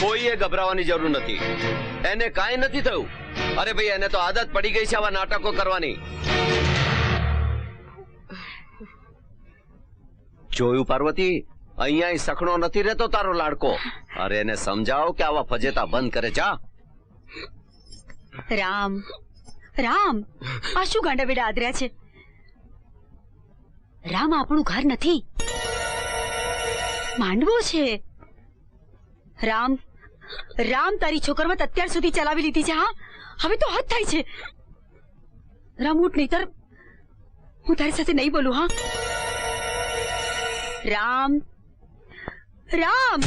કોઈએ ગભરાવાની જરૂર નથી. એને કાંઈ નથી થયું. અરે ભાઈ, એને તો આદત પડી ગઈ છે આવા નાટકો કરવાની. જોયું પાર્વતી, અહીંયા સખણો નથી રહેતો તારો લાડકો. અરે એને સમજાવો કે આવા ફજેતા બંધ કરે. જા. રામ રામ, આ શું ગાંડા વેડા આદર્યા છે? રામ આપણું ઘર નથી, માંડવો છે. રામ રામ, તારી છોકરમાં અત્યાર સુધી ચલાવી લીધી છે. હા, હવે તો હદ થાય છે. રામ ઉઠ, નહીતર હું તારી સાથે નહીં બોલું. હા રામ રામ.